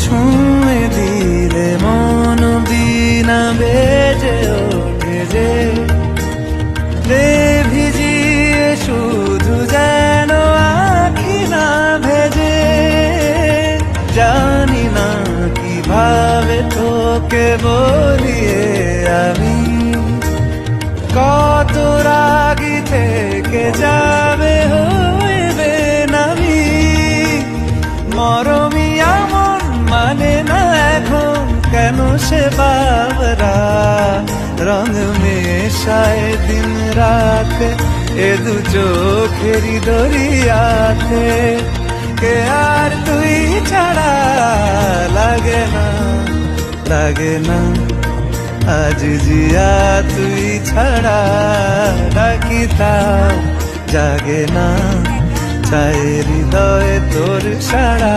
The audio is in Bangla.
ছুঁয়ে দিলে মন বিনা বেজে ওঠে যে, রে ভিজিয়ে শুধু যেন আঁখি না ভেজে। জানি না কিভাবে তোকে বলিয়ে আমি, কত রাগি থেকে যাবে হইবে নামি। মরমি এমন মানে না এখন কেন সে বাবরা, রং মেশায় দিন রাত এ দু চোখেরই দরিয়াতে। কে আর তুই ছাড়া লাগে না, লাগে না আজ জিয়া তুই ছাড়া। ডাকিতাম জাগে না, চাই হৃদয় তোর সারা।